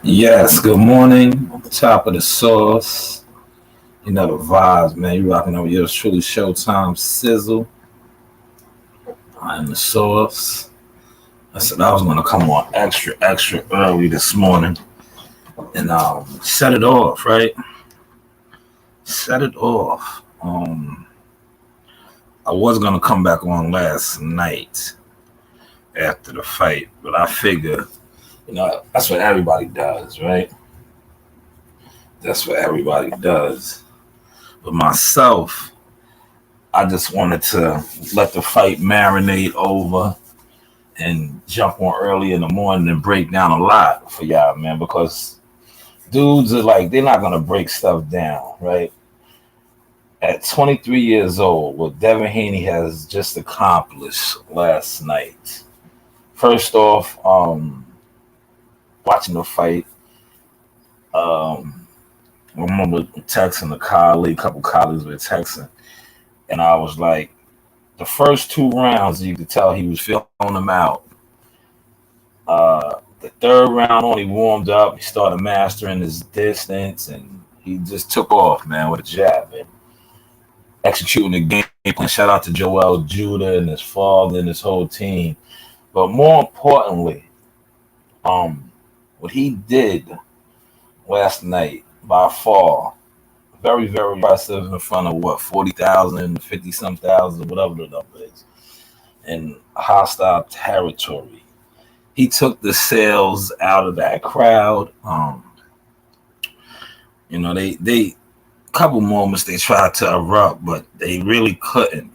Yes, good morning. Top of the sauce. You know the vibes, man. You rocking over yours truly Showtime Sizzle. I'm the sauce. I said I was gonna come on extra early this morning and set it off, right? Set it off. I was gonna come back on last night after the fight, but I figure, that's what everybody does, right? That's what everybody does. But myself, I just wanted to let the fight marinate over and jump on early in the morning and break down a lot for y'all, man, because dudes are like, they're not going to break stuff down, right? At 23 years old, what Devin Haney has just accomplished last night. First off, watching the fight, I remember texting a couple colleagues were texting, and I was like, the first two rounds, you could tell he was feeling them out. The third round on, he warmed up. He started mastering his distance, and he just took off, man, with a jab and executing the game plan. Shout out to Joel Judah and his father and his whole team. But more importantly, what he did last night by far, very, very impressive in front of what, 40,000, 50 some thousand, whatever the number is, in hostile territory. He took the sales out of that crowd. They couple moments they tried to erupt, but they really couldn't.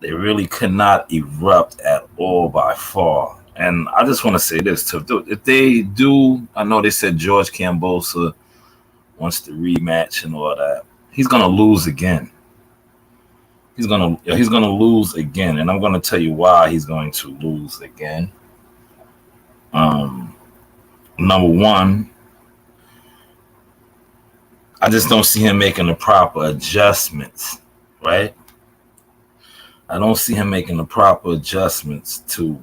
They really could not erupt at all by far. And I just want to say this too: if they do, I know they said George Kambosa wants to rematch and all that. He's gonna lose again. He's gonna lose again, and I'm gonna tell you why he's going to lose again. Number one, I just don't see him making the proper adjustments, right? I don't see him making the proper adjustments to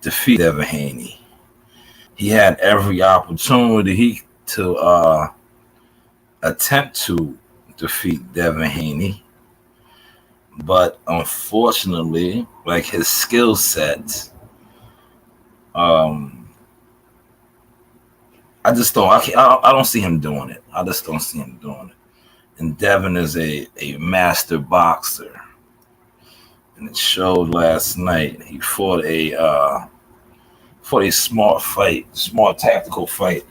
defeat Devin Haney. He had every opportunity to attempt to defeat Devin Haney, but unfortunately, like his skill set, I don't see him doing it. I just don't see him doing it. And Devin is a master boxer, and it showed last night. He fought a smart fight, smart tactical fight.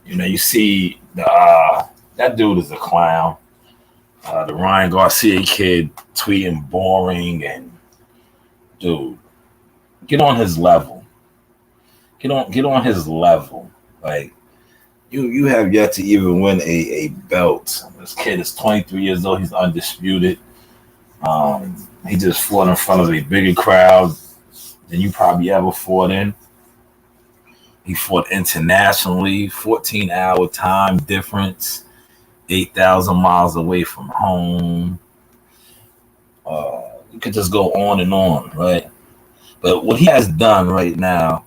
You see that dude is a clown. The Ryan Garcia kid tweeting boring, and dude, get on his level. Get on his level. Like you have yet to even win a belt. This kid is 23 years old. He's undisputed. He just fought in front of a bigger crowd than you probably ever fought in. He fought internationally, 14-hour time difference, 8,000 miles away from home. You could just go on and on, right? But what he has done right now,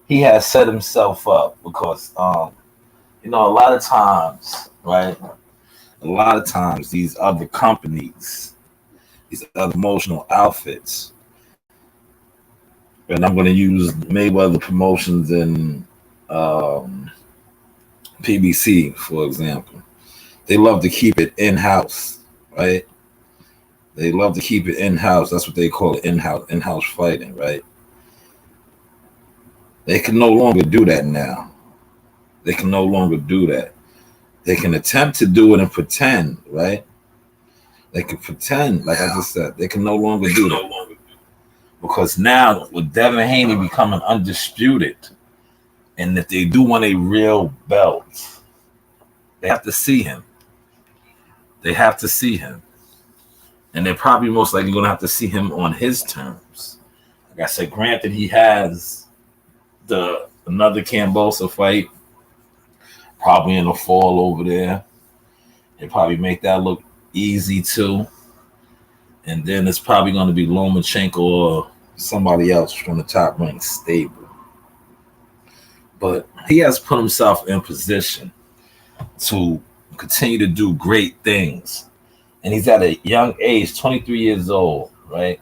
he has set himself up because, a lot of times, right? A lot of times, these other companies, these other promotional outfits, and I'm going to use Mayweather Promotions and PBC, for example. They love to keep it in-house, right? They love to keep it in-house. That's what they call it, in-house fighting, right? They can no longer do that now. They can no longer do that. They can attempt to do it and pretend, right? They can pretend, like I just said. They can no longer do that. Because now, with Devin Haney becoming undisputed, and if they do want a real belt, they have to see him. They have to see him. And they're probably most likely going to have to see him on his terms. Like I said, granted, he has another Kambosa fight, probably in the fall over there. They probably make that look easy too. And then it's probably going to be Lomachenko or somebody else from the top ranked stable. but he has put himself in position to continue to do great things. And he's at a young age, 23 years old, right?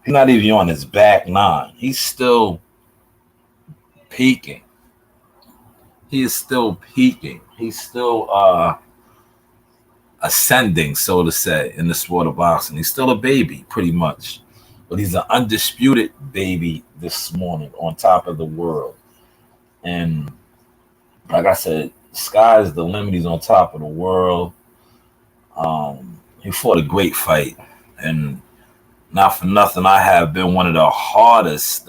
He's not even on his back nine. He's still peaking. He is still peaking. He's still ascending, so to say, in the sport of boxing. He's still a baby, pretty much. But he's an undisputed baby this morning on top of the world. And like I said, sky is the limit. He's on top of the world. He fought a great fight. And not for nothing, I have been one of the hardest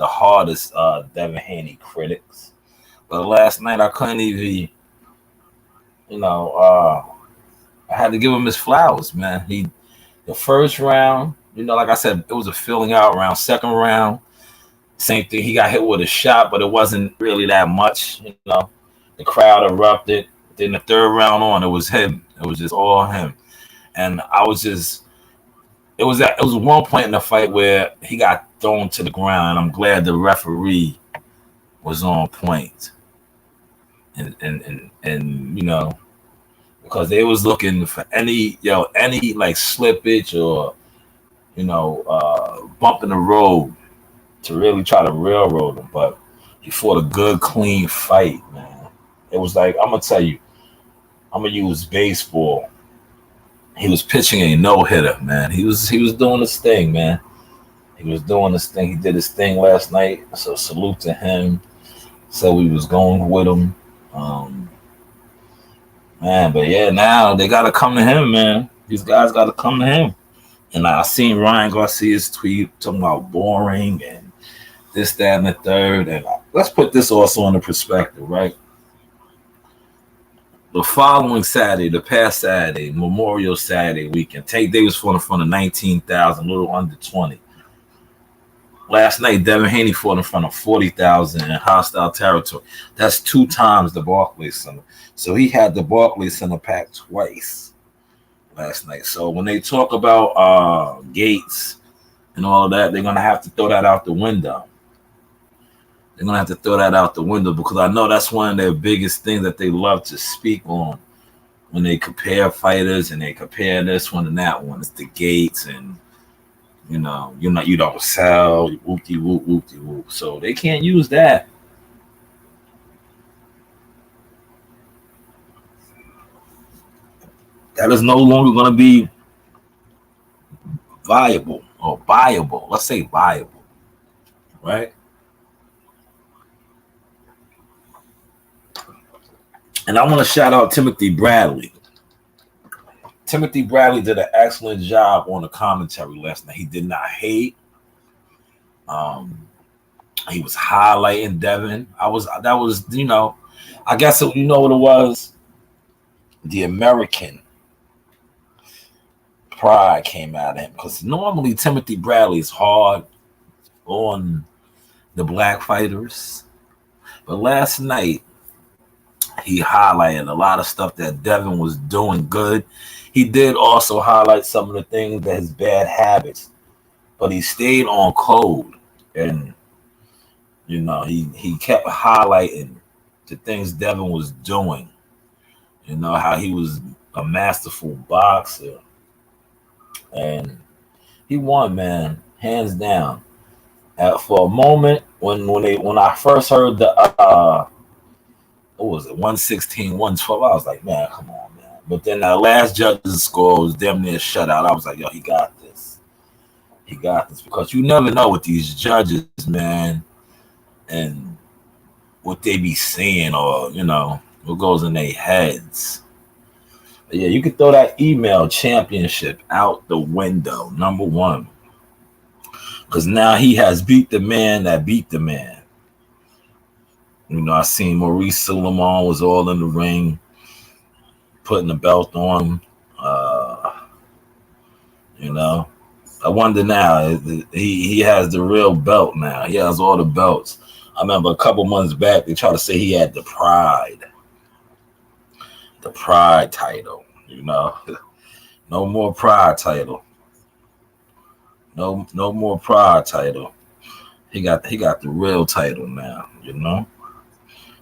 Devin Haney critics. But last night I couldn't even, I had to give him his flowers, man. The first round, like I said, it was a filling out round. Second round, same thing. He got hit with a shot, but it wasn't really that much. The crowd erupted. Then the third round on, it was him. It was just all him. And it was one point in the fight where he got thrown to the ground. I'm glad the referee was on point. And because they was looking for any like slippage or bump in the road to really try to railroad him. But he fought a good, clean fight, man. It was like, I'm gonna tell you, I'm gonna use baseball. He was pitching a no-hitter, man. He was doing his thing, man. He was doing his thing. He did his thing last night. So salute to him. So we was going with him. Man, but yeah, now they gotta come to him, man. These guys gotta come to him. And I seen Ryan Garcia's tweet talking about boring and this, that, and the third. And let's put this also into perspective, right? The following Saturday, the past Saturday, Memorial Saturday weekend, Tank Davis fought in front of 19,000, a little under 20. Last night, Devin Haney fought in front of 40,000 in hostile territory. That's 2 times the Barclays Center. So he had the Barclays Center packed twice last night. So when they talk about gates and all of that, they're going to have to throw that out the window. They're going to have to throw that out the window because I know that's one of their biggest things that they love to speak on when they compare fighters and they compare this one and that one. It's the gates and, you don't sell, whoop-de-whoop, whoop-de-whoop. So they can't use that. That is no longer going to be viable or viable. Let's say viable, right? And I want to shout out Timothy Bradley. Timothy Bradley did an excellent job on the commentary last night. He did not hate. He was highlighting Devin. I guess what it was? The American pride came out of him because normally Timothy Bradley is hard on the black fighters. But last night, he highlighted a lot of stuff that Devin was doing good. He did also highlight some of the things that his bad habits, but he stayed on code. And, he kept highlighting the things Devin was doing. How he was a masterful boxer. And he won, man, hands down. For a moment, when I first heard the what was it, 116, 112, I was like, man, come on, man. But then that last judge's score was damn near shutout. I was like, yo, he got this. He got this. Because you never know with these judges, man, and what they be saying or, what goes in their heads. But yeah, you could throw that email championship out the window, number one. Because now he has beat the man that beat the man. I seen Maurice Suleiman was all in the ring, putting the belt on. I wonder now, he has the real belt now. He has all the belts. I remember a couple months back, they tried to say he had the pride title, No more pride title. No more pride title. He got the real title now, you know,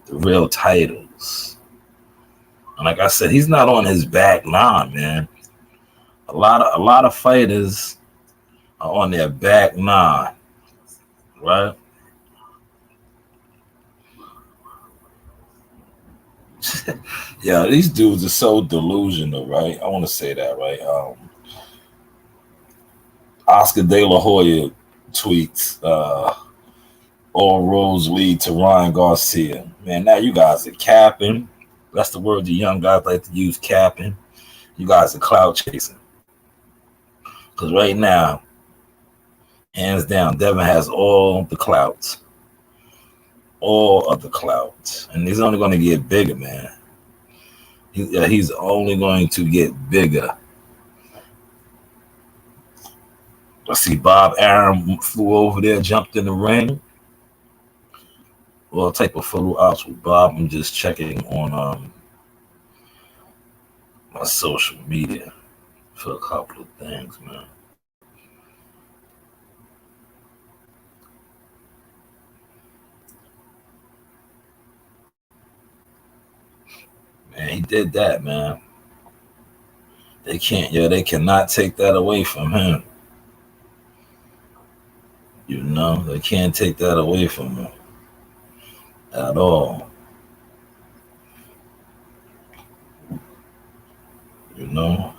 the real titles. And like I said, he's not on his back nine, man. A lot of fighters are on their back nine, right? Yeah, these dudes are so delusional, right? I want to say that, right? Oscar De La Hoya tweets, all roads lead to Ryan Garcia. Man, now you guys are capping. That's the word the young guys like to use, capping. You guys are clout chasing. Because right now, hands down, Devin has all the clouts. All of the clouts. And he's only going to get bigger, man. He's only going to get bigger. I see Bob Arum flew over there, jumped in the ring. What type of photo ops with Bob? I'm just checking on my social media for a couple of things, man. Man, he did that, man. They cannot take that away from him. You know, they can't take that away from him at all. You know?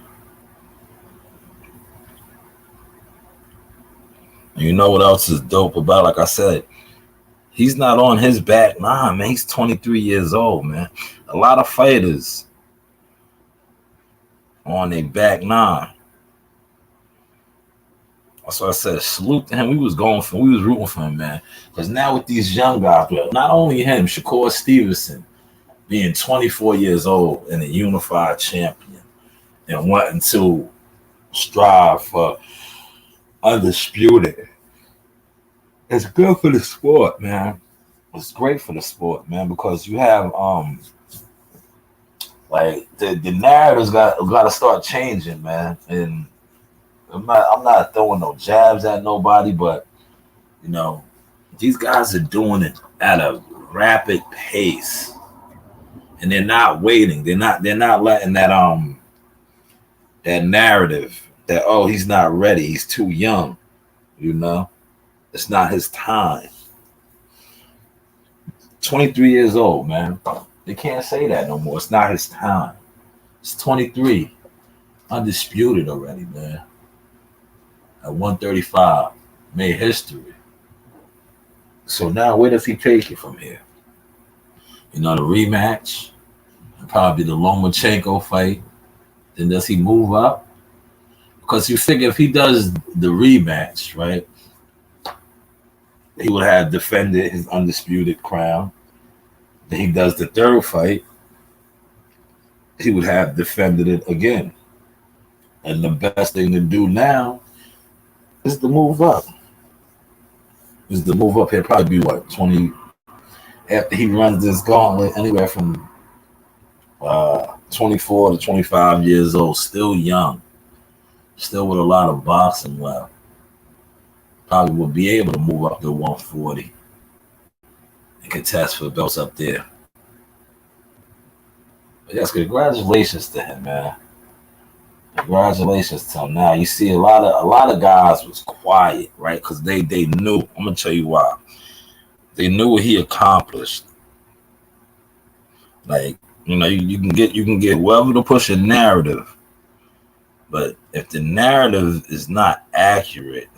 You know what else is dope about, like I said, he's not on his back nine, man. He's 23 years old, man. A lot of fighters on their back nine. That's why I said salute to him. We was rooting for him, man. Because now with these young guys, not only him, Shakur Stevenson being 24 years old and a unified champion and wanting to strive for undisputed. It's good for the sport, man. It's great for the sport, man, because you have like the narrative's got to start changing, man. And I'm not throwing no jabs at nobody, but you know, these guys are doing it at a rapid pace, and they're not waiting. They're not letting that that narrative that, oh, he's not ready, he's too young. You know, it's not his time. 23 years old, man. They can't say that no more. It's not his time. It's 23, undisputed already, man. At 135, made history. So now where does he take it from here? You know, the rematch, probably the Lomachenko fight. Then does he move up? Because you figure if he does the rematch, right, he would have defended his undisputed crown. Then he does the third fight, he would have defended it again. And the best thing to do now is to move up. He'll probably be what, 20, after he runs this gauntlet, anywhere from 24 to 25 years old, still young, still with a lot of boxing left. Probably will be able to move up to 140 and contest for belts up there. But yes, congratulations to him, man. Congratulations to him. Now you see a lot of guys was quiet, right? Because they knew. I'm gonna tell you why. They knew what he accomplished. Like, you know, you can get whoever to push a narrative, but if the narrative is not accurate,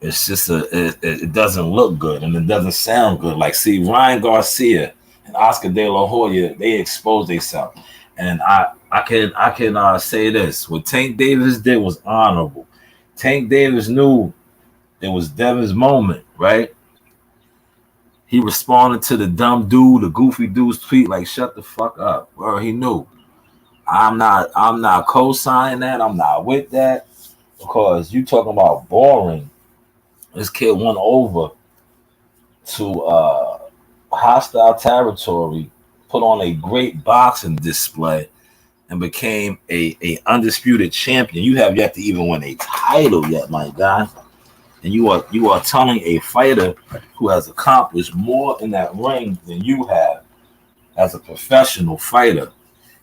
it's just it doesn't look good and it doesn't sound good. Like, see, Ryan Garcia and Oscar De La Hoya, they exposed themselves. And I can say this: what Tank Davis did was honorable. Tank Davis knew it was Devin's moment, right? He responded to the dumb dude, the goofy dude's tweet, like, "Shut the fuck up." Well, he knew. I'm not co-signing that. I'm not with that, because you talking about boring. This kid went over to hostile territory, put on a great boxing display, and became a undisputed champion. You have yet to even win a title yet, my guy. and you are telling a fighter who has accomplished more in that ring than you have as a professional fighter.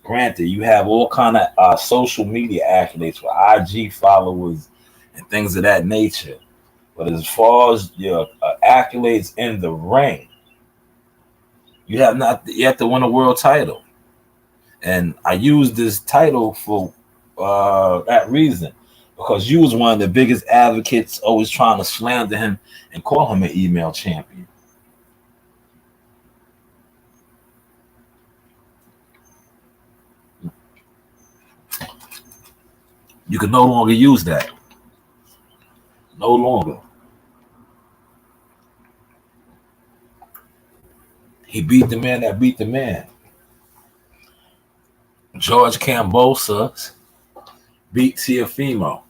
Granted, you have all kind of social media accolades for IG followers and things of that nature. But as far as your accolades in the ring, you have not yet to win a world title. And I use this title for that reason, because you was one of the biggest advocates, always trying to slander him and call him an email champion. You can no longer use that. No longer. He beat the man that beat the man. George Kambosos beat Teofimo.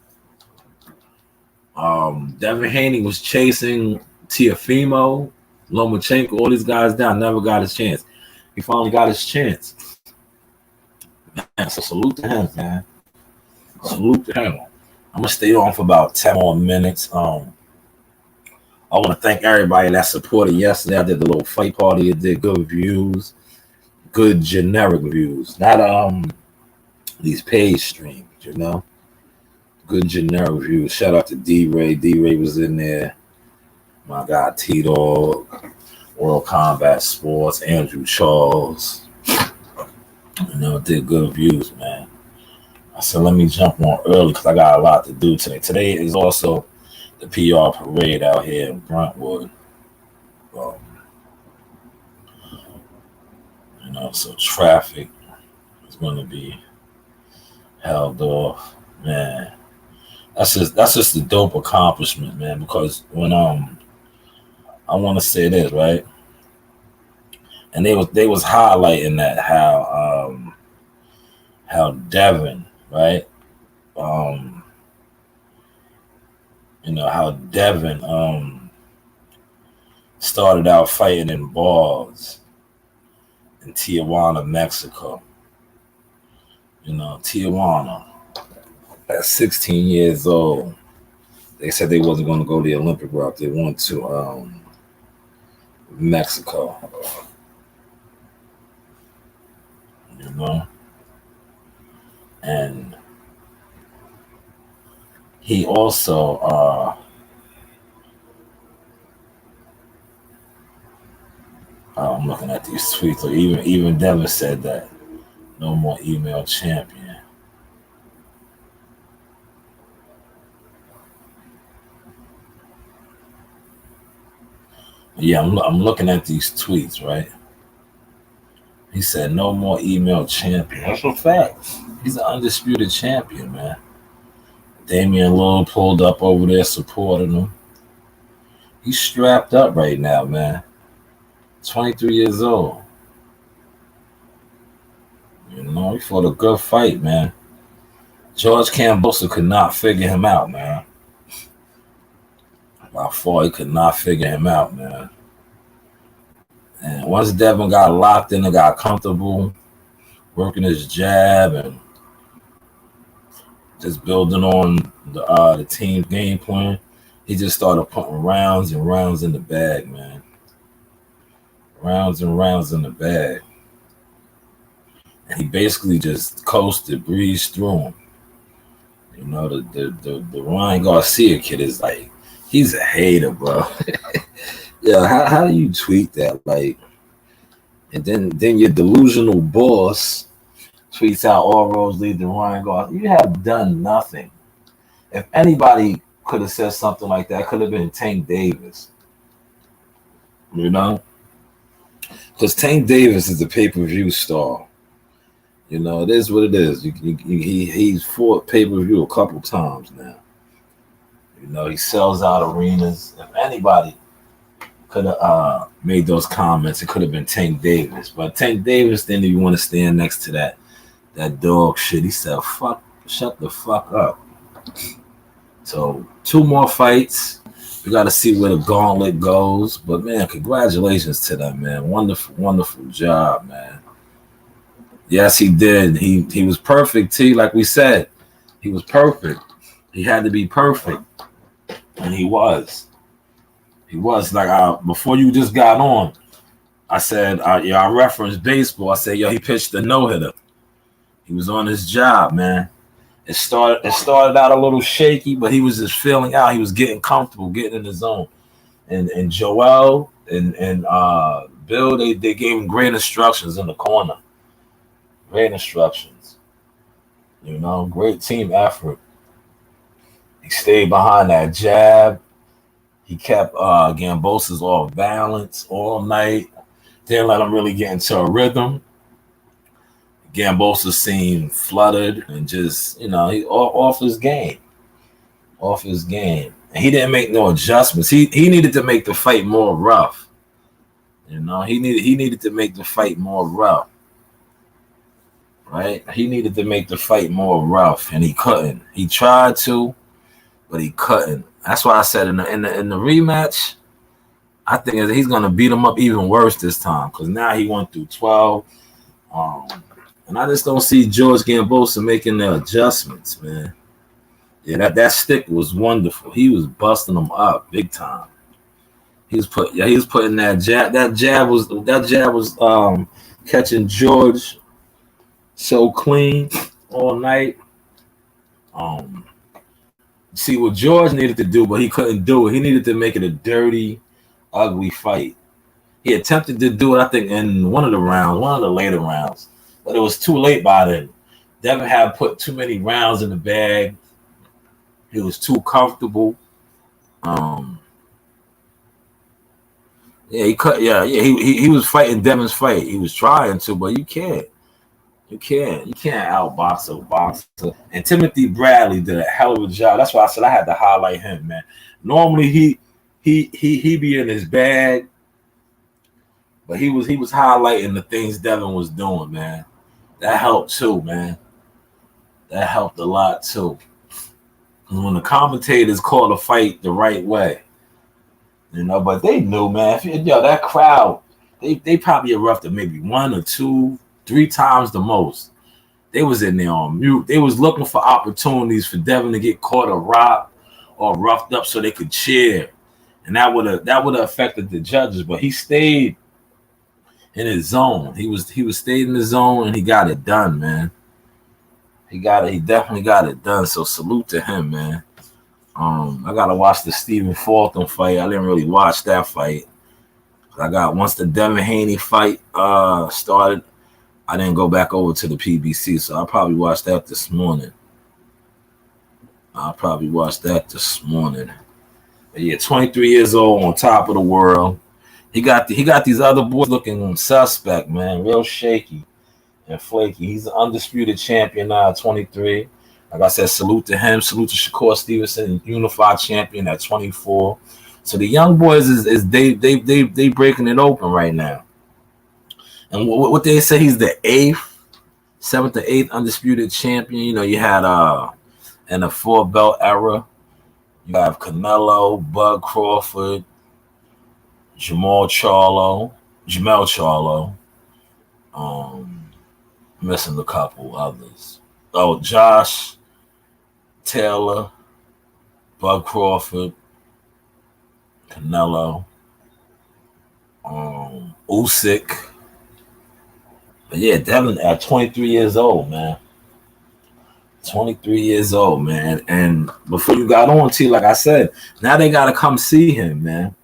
Devin Haney was chasing Teofimo, Lomachenko, all these guys down, never got his chance. He finally got his chance. Man, so salute to him, man. Salute to him. I'm gonna stay on for about 10 more minutes. I want to thank everybody that supported yesterday. I did the little fight party. It did good reviews, good generic reviews, not these paid streams, you know. Good generic reviews. Shout out to D-Ray. D-Ray was in there. My guy T-Dog, World Combat Sports, Andrew Charles. You know, did good reviews, man. I said, let me jump on early because I got a lot to do today. Today is also the PR parade out here in Brentwood. You know, so traffic is going to be held off, man. That's just a dope accomplishment, man. Because when I want to say this, right, and they was highlighting that how Devin, right, you know, how Devin started out fighting in bars in Tijuana, Mexico. You know, Tijuana. At 16 years old, they said they wasn't going to go the Olympic route. They went to Mexico. You know? And he also I'm looking at these tweets. So even Devin said that no more email champion. Yeah, I'm looking at these tweets, right? He said no more email champion. That's a fact. He's an undisputed champion, man. Damian Lillard pulled up over there supporting him. He's strapped up right now, man. 23 years old. You know, he fought a good fight, man. George Kambosos could not figure him out, man. By far, he could not figure him out, man. And once Devin got locked in and got comfortable, working his jab and just building on the team's game plan, he just started putting rounds and rounds in the bag, man. Rounds and rounds in the bag. And he basically just coasted, breezed through him. You know, the Ryan Garcia kid is like, he's a hater, bro. Yeah, how do you tweet that? Like, and then your delusional boss tweets out all roads lead to Ryan Garcia. You have done nothing. If anybody could have said something like that, it could have been Tank Davis. You know? Because Tank Davis is a pay-per-view star. You know, it is what it is. He's fought pay-per-view a couple times now. You know, he sells out arenas. If anybody could have made those comments, it could have been Tank Davis. But Tank Davis didn't even want to stand next to that dog shit. He said, shut the fuck up. So 2 more fights. We got to see where the gauntlet goes. But, man, congratulations to them, man. Wonderful, wonderful job, man. Yes, he did. He was perfect, T. Like we said, he was perfect. He had to be perfect. And he was like before you just got on. I said, I referenced baseball. I said, he pitched a no-hitter. He was on his job, man. It started out a little shaky, but he was just feeling out. He was getting comfortable, getting in the zone. And Joel and Bill, they gave him great instructions in the corner. Great instructions. Great team effort. He stayed behind that jab. He kept Gambosa's off balance all night. Didn't let him really get into a rhythm. Gambosa seemed fluttered and just, he off his game. Off his game. And he didn't make no adjustments. He needed to make the fight more rough. He needed to make the fight more rough. Right? He needed to make the fight more rough, and he couldn't. He tried to, but he couldn't. That's why I said in the rematch, I think he's gonna beat him up even worse this time, because now he went through 12. And I just don't see George Gambosa making the adjustments, man. Yeah, that stick was wonderful. He was busting them up big time. He was putting that jab. That jab was catching George so clean all night. See what George needed to do, but he couldn't do it. He needed to make it a dirty, ugly fight. He attempted to do it, I think, in one of the later rounds, but it was too late by then. Devin had put too many rounds in the bag. He was too comfortable. He was fighting Devin's fight. He was trying to, but you can't outbox a boxer. And Timothy Bradley did a hell of a job. That's why I said I had to highlight him, man. Normally he be in his bag, but he was highlighting the things Devin was doing, man. That helped too, man. That helped a lot too. Because when the commentators called a fight the right way, but they knew, man. That crowd, they probably erupted maybe 1 or 2, 3 times the most. They was in there on mute. They was looking for opportunities for Devin to get caught or robbed or roughed up so they could cheer, and that would have affected the judges. But he stayed in his zone. He stayed in the zone, and he got it done, man. He definitely got it done. So salute to him, man. I gotta watch the Stephen Fulton fight. I didn't really watch that fight. Once the Devin Haney fight started, I didn't go back over to the PBC, so I'll probably watch that this morning. But yeah, 23 years old, on top of the world. He got these other boys looking suspect, man, real shaky and flaky. He's an undisputed champion now at 23. Like I said, salute to him. Salute to Shakur Stevenson, unified champion at 24. So the young boys is they breaking it open right now. And what they say, he's the 7th or 8th undisputed champion. You had in the 4-belt era, you have Canelo, Bud Crawford, Jamel Charlo. Missing a couple others. Oh, Josh Taylor, Bud Crawford, Canelo, Usyk. But yeah, Devin at 23 years old, man. 23 years old, man. And before you got on, T, like I said, now they gotta come see him, man.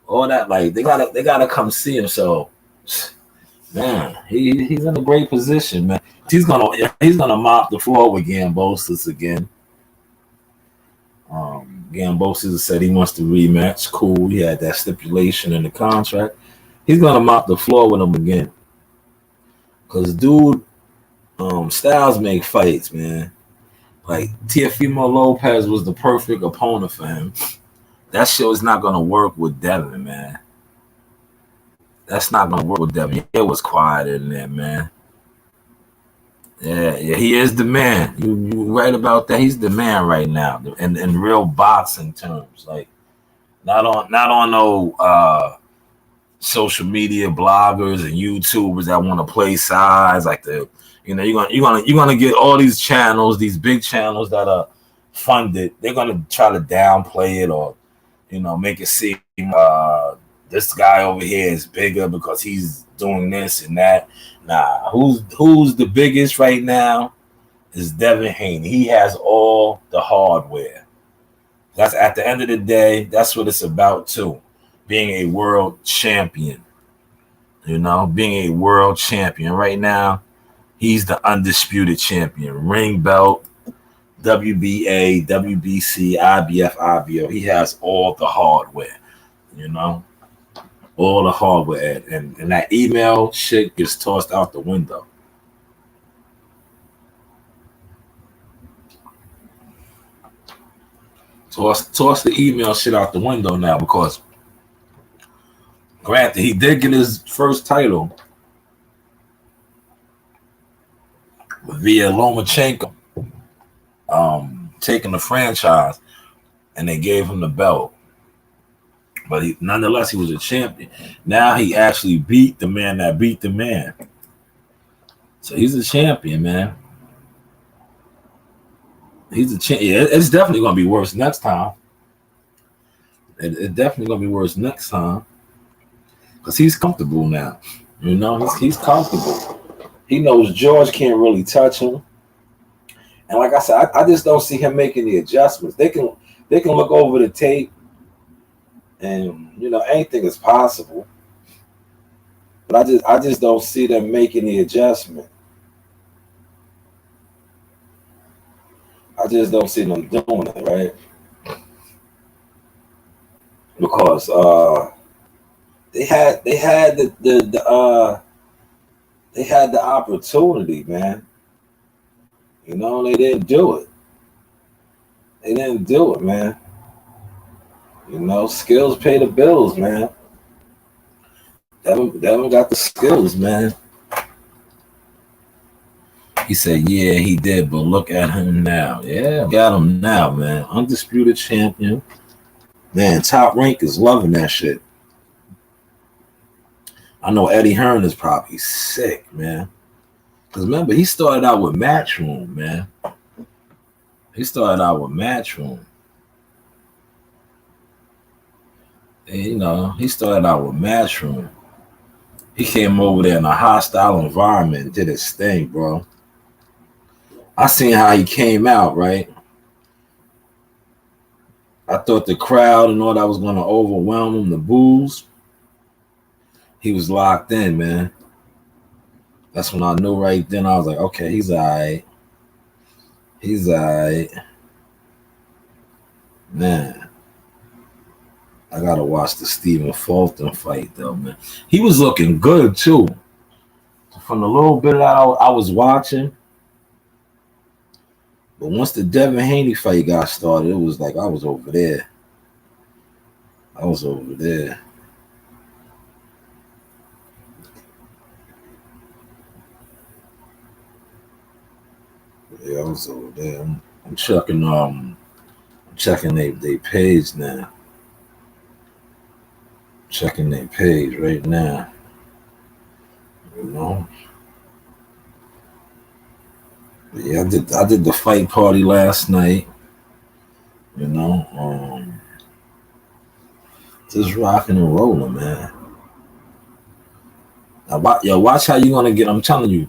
All that, like they gotta come see him. So, man, he's in a great position, man. He's gonna mop the floor with Gambosa again. Gambosa said he wants to rematch. Cool. He had that stipulation in the contract. He's gonna mop the floor with him again. Cause dude, Styles make fights, man. Like Teofimo Lopez was the perfect opponent for him. That show is not gonna work with Devin, man. That's not gonna work with Devin. It was quiet in there, man. Yeah, he is the man. You right about that. He's the man right now, in real boxing terms. Like not on no social media bloggers and YouTubers that want to play sides. Like you're gonna get all these channels, these big channels that are fund it. They're gonna try to downplay it or make it seem this guy over here is bigger because he's doing this and that. Nah, who's the biggest right now is Devin Haney. He has all the hardware. That's at the end of the day, that's what it's about too. Being a world champion. Being a world champion. Right now, he's the undisputed champion. Ring belt, WBA, WBC, IBF, IBO. He has all the hardware, all the hardware. And that email shit gets tossed out the window. Toss the email shit out the window now because, granted, he did get his first title via Lomachenko, taking the franchise, and they gave him the belt. But nonetheless, he was a champion. Now he actually beat the man that beat the man. So he's a champion, man. He's a champion. Yeah, it's definitely going to be worse next time. It's definitely going to be worse next time. Because he's comfortable now. He's comfortable. He knows George can't really touch him. And like I said, I just don't see him making the adjustments. They can look over the tape and anything is possible. But I just don't see them making the adjustment. I just don't see them doing it, right? Because they had the opportunity, man. They didn't do it. They didn't do it, man. Skills pay the bills, man. Devin got the skills, man. He said, yeah, he did, but look at him now. Yeah, got him now, man. Undisputed champion. Man, Top Rank is loving that shit. I know Eddie Hearn is probably sick, man. Because remember, he started out with Matchroom, man. He started out with Matchroom. And, he started out with Matchroom. He came over there in a hostile environment and did his thing, bro. I seen how he came out, right? I thought the crowd and all that was going to overwhelm him, the boos. He was locked in, man. That's when I knew right then. I was like, okay, he's all right. He's all right. Man, I got to watch the Stephen Fulton fight, though, man. He was looking good, too. From the little bit I was watching. But once the Devin Haney fight got started, it was like I was over there. I was over there. Yeah, I was over there. I'm checking their page now. Checking their page right now. Yeah, I did the fight party last night. Just rocking and rolling, man. Now, watch how you're gonna get. I'm telling you,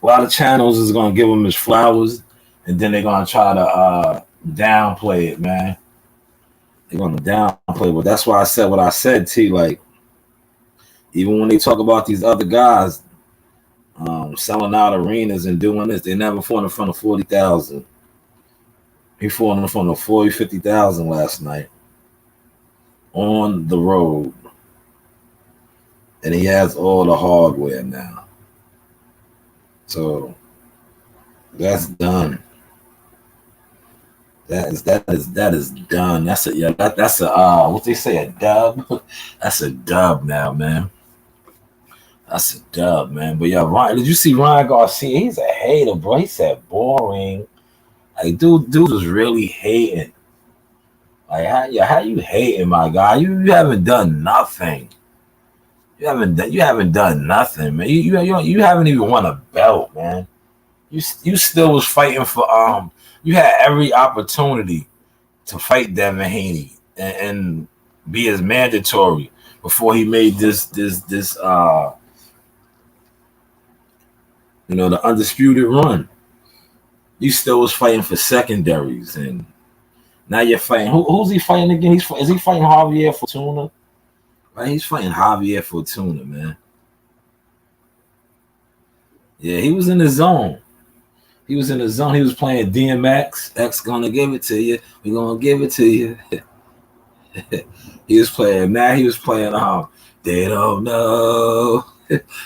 a lot of channels is gonna give him his flowers, and then they're gonna try to downplay it, man. They're gonna downplay it. But that's why I said what I said, T. Like, even when they talk about these other guys selling out arenas and doing this, they never fought in front of 40,000. He fought in front of 40, 50,000 last night on the road. And he has all the hardware now. So that's done. That is done. That's a what they say, a dub. That's a dub now, man. That's a dub, man. But yeah, Ryan, did you see Ryan Garcia? He's a hater, bro. He said boring. Like, dude was really hating. Like, how you hating, my guy? You haven't done nothing. You haven't done nothing, man. You haven't even won a belt, man. You still was fighting for You had every opportunity to fight Devin Haney and be as mandatory before he made this the undisputed run. You still was fighting for secondaries, and now you're fighting. Who's he fighting again? Is he fighting Javier Fortuna? Right, he's fighting Javier Fortuna, man. Yeah, he was in the zone. He was in the zone. He was playing DMX. X gonna give it to you. We gonna give it to you. He was playing. Now he was playing. They don't know.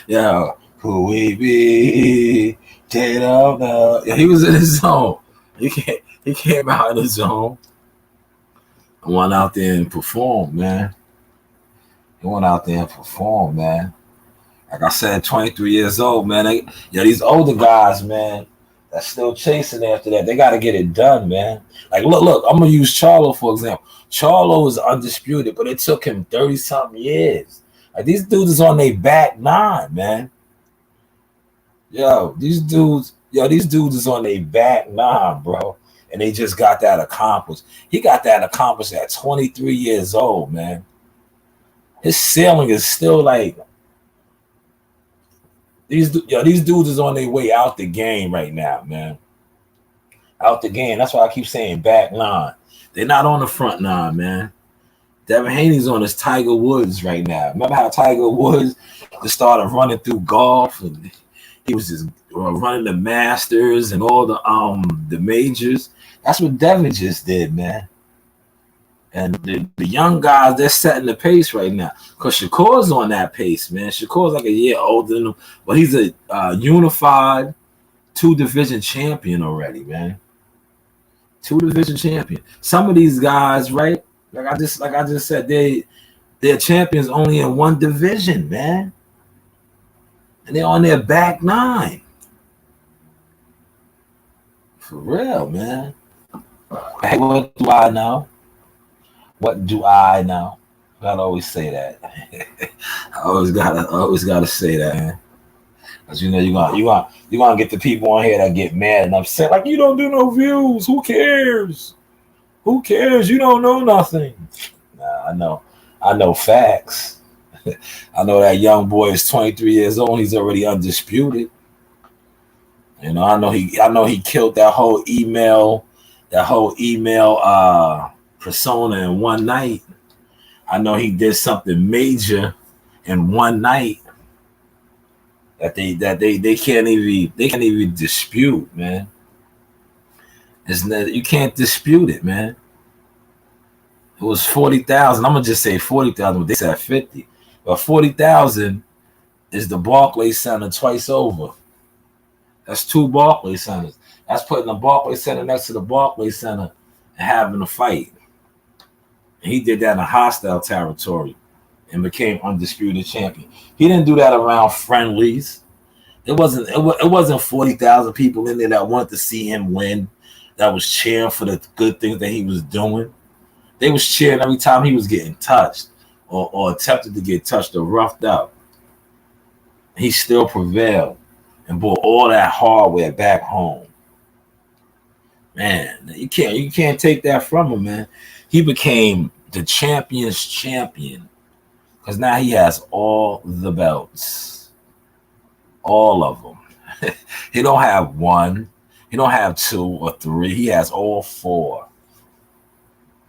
Yeah, who we be. They don't know. Yeah, he was in his zone. He came out in the zone. And went out there and performed, man. He went out there and performed, man. Like I said, 23 years old, man. These older guys, man, that's still chasing after that. They got to get it done, man. Like, look, I'm going to use Charlo, for example. Charlo was undisputed, but it took him 30-something years. Like, these dudes is on their back nine, man. These dudes is on their back nine, bro. And they just got that accomplished. He got that accomplished at 23 years old, man. His ceiling is still like, these dudes is on their way out the game right now, man. Out the game. That's why I keep saying back nine. They're not on the front nine, man. Devin Haney's on his Tiger Woods right now. Remember how Tiger Woods just started running through golf, and he was just running the Masters and all the majors. That's what Devin just did, man. And the young guys, they're setting the pace right now. Because Shakur's on that pace, man. Shakur's like a year older than him. But he's a unified 2-division champion already, man. 2-division champion. Some of these guys, right? Like I just said, they're champions only in 1 division, man. And they're on their back nine. For real, man. Hey, what do I know? What do I know? I gotta always say that. I always gotta say that, man. Cause you're gonna get the people on here that get mad and upset, like, you don't do no views. Who cares? Who cares? You don't know nothing. Nah, I know facts. I know that young boy is 23 years old. He's already undisputed. You know, I know he killed that whole email persona in one night. I know he did something major in one night that they can't even dispute, man. You can't dispute it, man. It was 40,000. I'm gonna just say 40,000, but they said 50. But 40,000 is the Barclays Center twice over. That's 2 Barclays Centers. That's putting the Barclays Center next to the Barclays Center and having a fight. And he did that in a hostile territory and became undisputed champion. He didn't do that around friendlies. It wasn't 40,000 people in there that wanted to see him win, that was cheering for the good things that he was doing. They was cheering every time he was getting touched or attempted to get touched or roughed up. He still prevailed and brought all that hardware back home. Man, you can't take that from him, man. He became the champion's champion because now he has all the belts, all of them. He don't have 1, he don't have 2 or 3. He has all 4,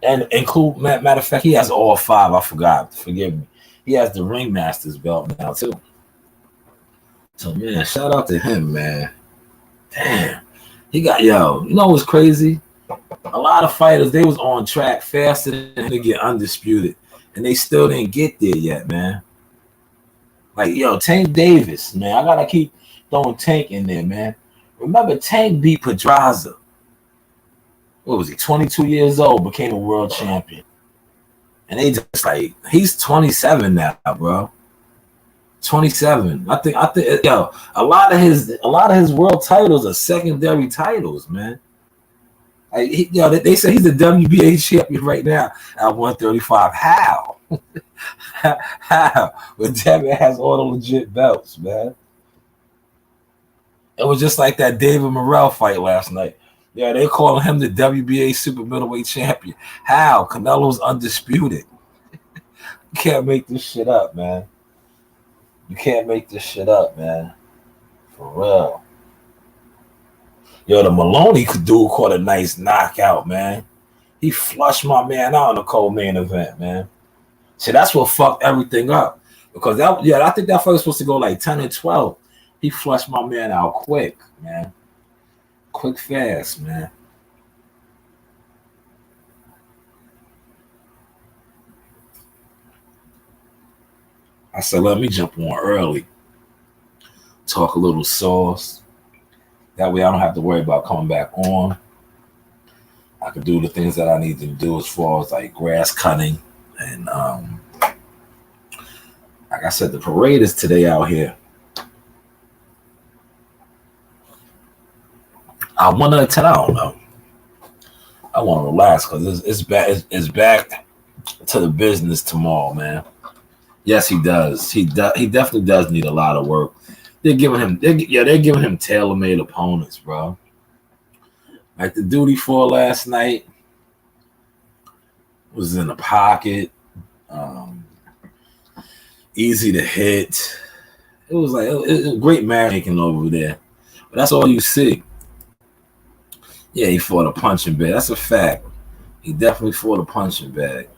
and include matter of fact, he has all 5. I forgot. Forgive me. He has the Ringmaster's belt now too. So man, shout out to him, man. Damn, he got you know what's crazy? A lot of fighters, they was on track faster than him to get undisputed, and they still didn't get there yet, man. Like, Tank Davis, man. I gotta keep throwing Tank in there, man. Remember, Tank beat Pedraza. What was he? 22 years old, became a world champion, and they just like, he's 27 now, bro. 27. I think, a lot of his world titles are secondary titles, man. Like, they say he's the WBA champion right now at 135. How? How? But Devin has all the legit belts, man. It was just like that David Morrell fight last night. Yeah, they calling him the WBA super middleweight champion. How? Canelo's undisputed. You can't make this shit up, man. You can't make this shit up, man. For real. Yo, the Maloney dude caught a nice knockout, man. He flushed my man out in the co-main event, man. See, that's what fucked everything up. Because I think that fight was supposed to go like 10 and 12. He flushed my man out quick, man. Quick, fast, man. I said, let me jump on early. Talk a little sauce. That way I don't have to worry about coming back on. I can do the things that I need to do as far as like grass cutting. And like I said, the parade is today out here. I want to attend. I don't know. I want to relax because it's back to the business tomorrow, man. Yes, he does. He definitely does need a lot of work. They're giving him tailor-made opponents, bro. Like the dude he fought last night was in the pocket, easy to hit. It was like it was great matchmaking over there, but that's all you see. Yeah, he fought a punching bag. That's a fact. He definitely fought a punching bag.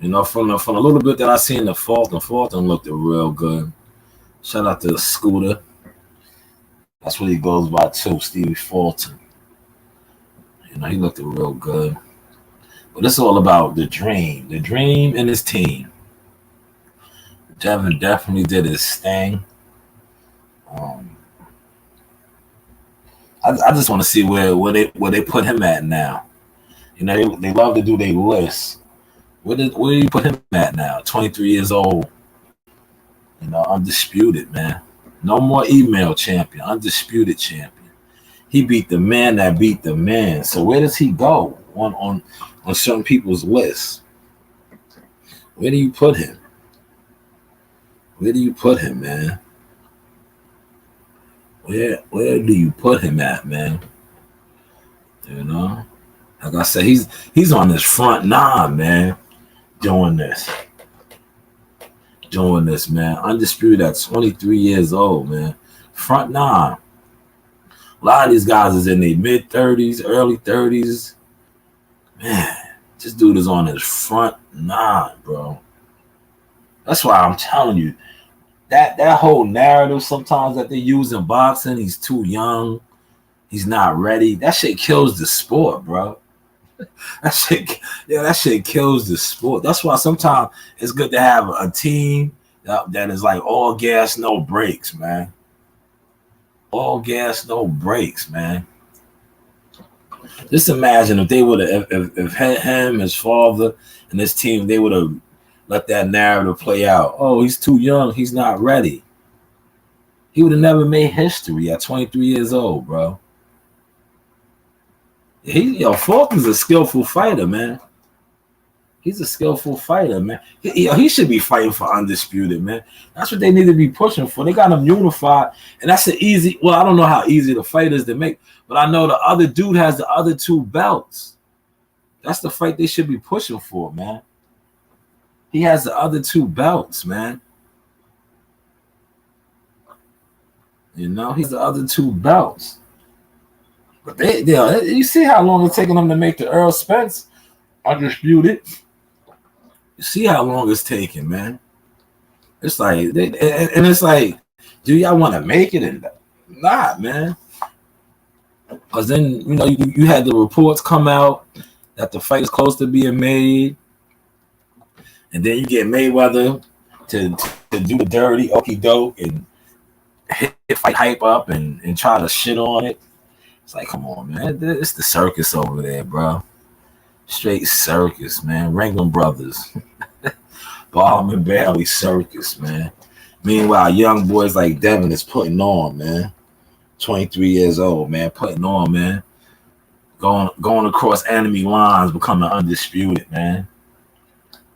You know, from the little bit that I seen the Fulton looked real good. Shout out to Scooter. That's what he goes by too, Stevie Fulton. You know, he looked real good. But it's all about the dream and his team. Devin definitely did his thing. I just want to see where they put him at now. You know, they love to do their list. Where do you put him at now? 23 years old. You know, undisputed, man. No more email champion, undisputed champion. He beat the man that beat the man. So where does he go on certain people's lists? Where do you put him? Where do you put him, man? Where do you put him at, man? You know? Like I said, he's on this front nine, man. Doing this, man. Undisputed at 23 years old, man. Front nine. A lot of these guys is in their mid-30s, early 30s. Man, this dude is on his front nine, bro. That's why I'm telling you, that whole narrative sometimes that they use in boxing, he's too young, he's not ready. That shit kills the sport, bro. That shit kills the sport. That's why sometimes it's good to have a team that is like all gas, no brakes, man. All gas, no brakes, man. Just imagine if they would have, if him, his father, and his team, they would have let that narrative play out. Oh, he's too young. He's not ready. He would have never made history at 23 years old, bro. Fulton's a skillful fighter, man. He's a skillful fighter, man. He should be fighting for undisputed, man. That's what they need to be pushing for. They got him unified, and that's an easy. Well, I don't know how easy the fight is to make, but I know the other dude has the other two belts. That's the fight they should be pushing for, man. He has the other two belts, man. You know, he's the other two belts. But you see how long it's taking them to make the Earl Spence undisputed. You see how long it's taking, man. It's like, and it's like, do y'all want to make it? And not, man. Because then, you know, you had the reports come out that the fight is close to being made. And then you get Mayweather to do the dirty okie doke and hit fight hype up and try to shit on it. It's like, come on, man. It's the circus over there, bro. Straight circus, man. Ringling Brothers. Ballin and Bailey circus, man. Meanwhile, young boys like Devin is putting on, man. 23 years old, man. Putting on, man. Going across enemy lines, becoming undisputed, man.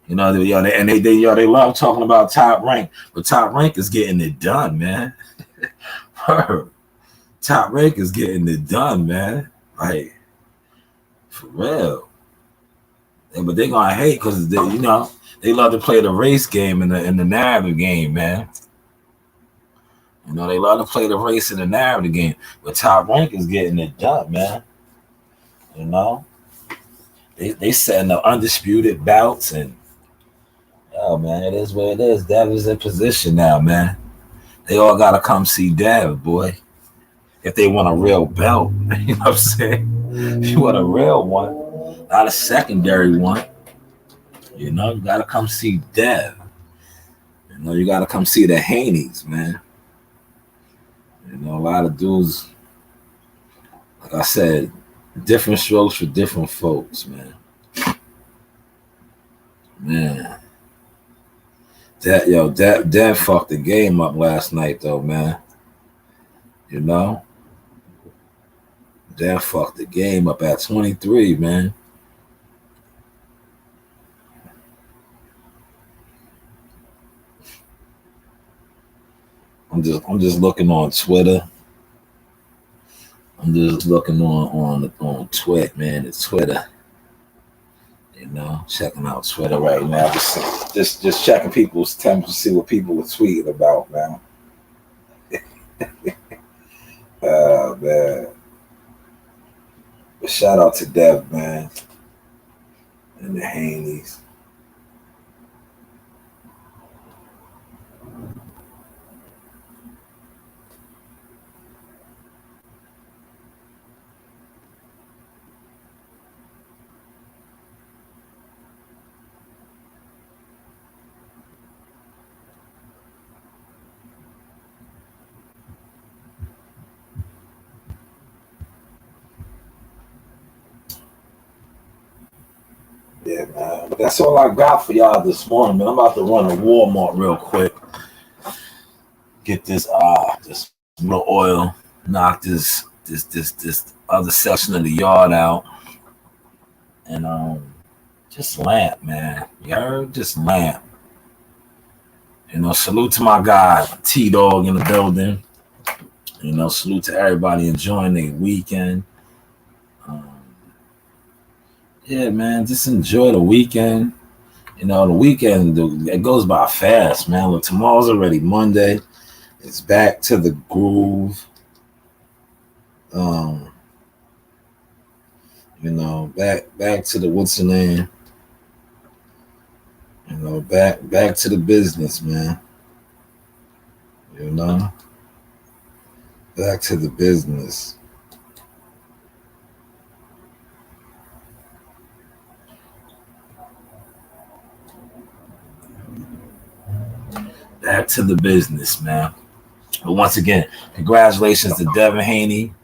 You know, they love talking about Top Rank, but Top Rank is getting it done, man. Top Rank is getting it done, man. Like, for real. But they gonna hate because they, they love to play the race game and the narrative game, man. They love to play the race and the narrative game. But Top Rank is getting it done, man. You know, they setting the undisputed bouts, and oh man, it is what it is. Dev is in position now, man. They all gotta come see Dev, boy. If they want a real belt, you know what I'm saying? If you want a real one, not a secondary one, you gotta come see Dev. You gotta come see the Haneys, man. A lot of dudes, like I said, different strokes for different folks, man. Man. That fucked the game up last night though, man. That fucked the game up at 23, man. I'm just looking on Twitter. I'm just looking on Twitter, man. It's Twitter. Checking out Twitter right now. Just checking people's temps to see what people are tweeting about, man. Man. But shout out to Dev, man. And the Haneys. Yeah, man. But that's all I got for y'all this morning, man. I'm about to run to Walmart real quick. Get this real oil. Knock this other section of the yard out. And just lamp, man. You heard? Just lamp. Salute to my guy, T-Dog in the building. Salute to everybody enjoying their weekend. Yeah, man, just enjoy the weekend. The weekend, it goes by fast, man. Look, tomorrow's already Monday. It's back to the groove. Back to the what's the name? Back to the business, man. Back to the business. Back to the business, man. But once again, congratulations to Devin Haney.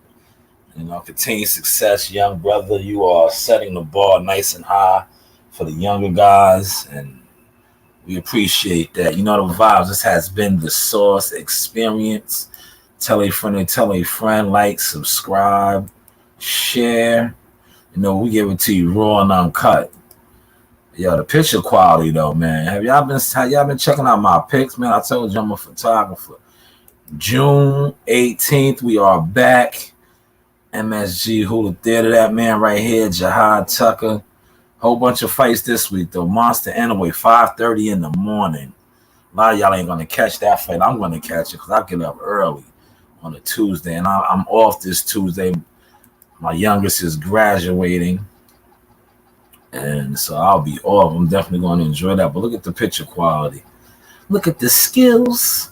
Continued success, young brother. You are setting the bar nice and high for the younger guys, and we appreciate that. The vibes. This has been the Source Experience. Tell a friend, like, subscribe, share. We give it to you raw and uncut. Yo, the picture quality though, man. Have y'all been checking out my pics, man? I told you I'm a photographer. June 18th, we are back. MSG Hula Theater, that man right here, Jihad Tucker. Whole bunch of fights this week though. Monster Anyway, 5:30 in the morning. A lot of y'all ain't gonna catch that fight. I'm gonna catch it because I get up early on a Tuesday, and I'm off this Tuesday. My youngest is graduating, and so I'll be off. I'm definitely going to enjoy that. But look at the picture quality. Look at the skills.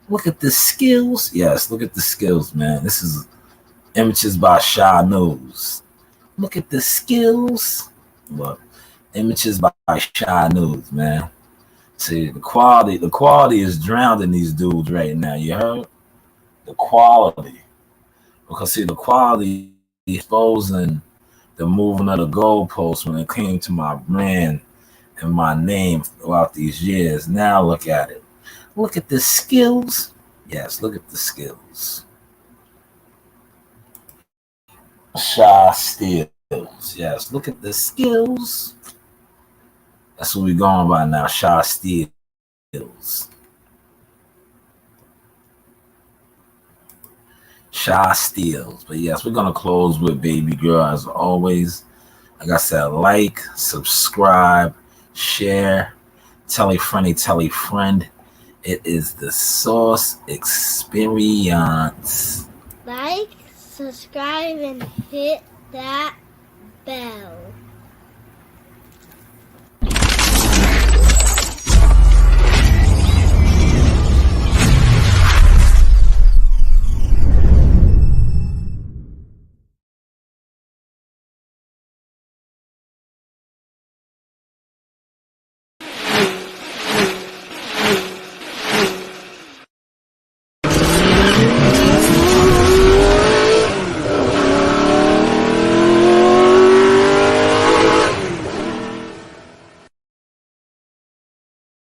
Look at the skills. Yes, look at the skills, man. This is images by Shy News. Look at the skills. Look, images by Shy News, man. See, the quality is drowned in these dudes right now. You heard? The quality. Because see, the quality exposing the moving of the goalposts when it came to my brand and my name throughout these years. Now look at it. Look at the skills. Yes, look at the skills. Shy Steels. Yes, look at the skills. That's what we're going by now. Shy Steels. Shy Steals. But yes, we're gonna close with Baby Girl as always. Like I said, like, subscribe, share, tell a friend. It is the Sauce Experience. Like, subscribe, and hit that bell.